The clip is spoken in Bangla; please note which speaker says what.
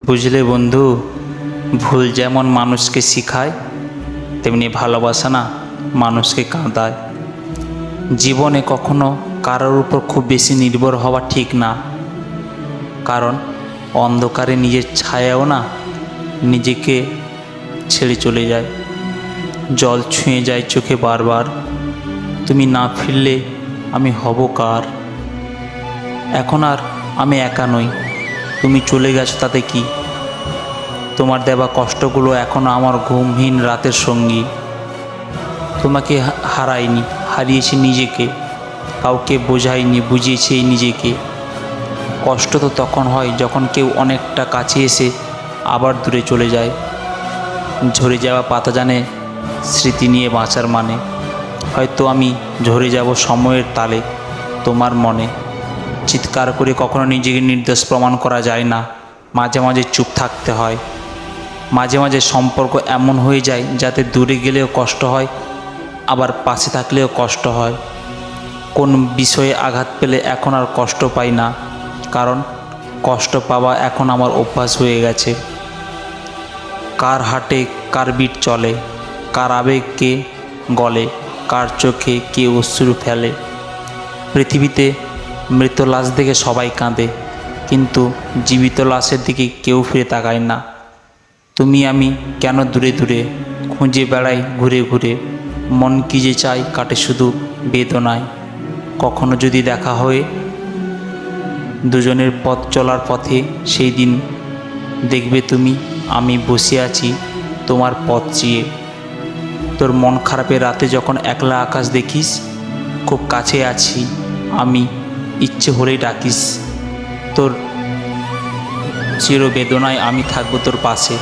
Speaker 1: বুঝলে বন্ধু, ভুল যেমন মানুষকে শিখায় তেমনি ভালোবাসা না মানুষকে কাঁদায়। জীবনে কখনো কারোর উপর খুব বেশি নির্ভর হওয়া ঠিক না, কারণ অন্ধকারে নিজের ছায়াও না নিজেকে ছেড়ে চলে যায়। জল ছুঁয়ে যায় চোখে বারবার, তুমি না ফিরলে আমি হব কার। এখন আর আমি একা নই, তুমি চলে গেছো তাতে কি। তোমার দেওয়া কষ্টগুলো এখনও আমার ঘুমহীন রাতের সঙ্গী। তোমাকে হারাইনি, হারিয়েছি নিজেকে, কাউকে বোঝাইনি, বুঝিয়েছি এই নিজেকে। কষ্ট তো তখন হয় যখন কেউ অনেকটা কাছে এসে আবার দূরে চলে যায়। ঝরে যাওয়া পাতা জানে স্মৃতি নিয়ে বাঁচার মানে। হয়তো আমি ঝরে যাব সময়ের তালে তোমার মনে। চিৎকার করে কখনো নিজেকে নির্দোষ প্রমাণ করা যায় না, মাঝে মাঝে চুপ থাকতে হয়। মাঝে মাঝে সম্পর্ক এমন হয়ে যায় যাতে দূরে গেলেও কষ্ট হয়, আবার পাশে থাকলেও কষ্ট হয়। কোন বিষয়ে আঘাত পেলে এখন আর কষ্ট পাই না, কারণ কষ্ট পাওয়া এখন আমার অভ্যাস হয়ে গেছে। কার হাটে কার বিট চলে, কার আবেগকে গলে, কার চোখে কে অশ্রু ফেলে। পৃথিবীতে মৃত লাশ দেখে সবাই কাঁদে, কিন্তু জীবিত লাশের দিকে কেউ ফিরে তাকায় না। তুমি আমি কেন দূরে দূরে খুঁজে বেড়াই ঘুরে ঘুরে, মন কি যে চাই কাটে শুধু বেদনায়। কখনো যদি দেখা হয়ে দুজনের পথ চলার পথে, সেই দিন দেখবে তুমি আমি বসে আছি তোমার পথ চেয়ে। তোর মন খারাপের রাতে যখন একলা আকাশ দেখিস, খুব কাছে আছি আমি, ইচ্ছে হলেই ডাকিস। তোর চির বেদনায় আমি থাকবো তোর পাশে।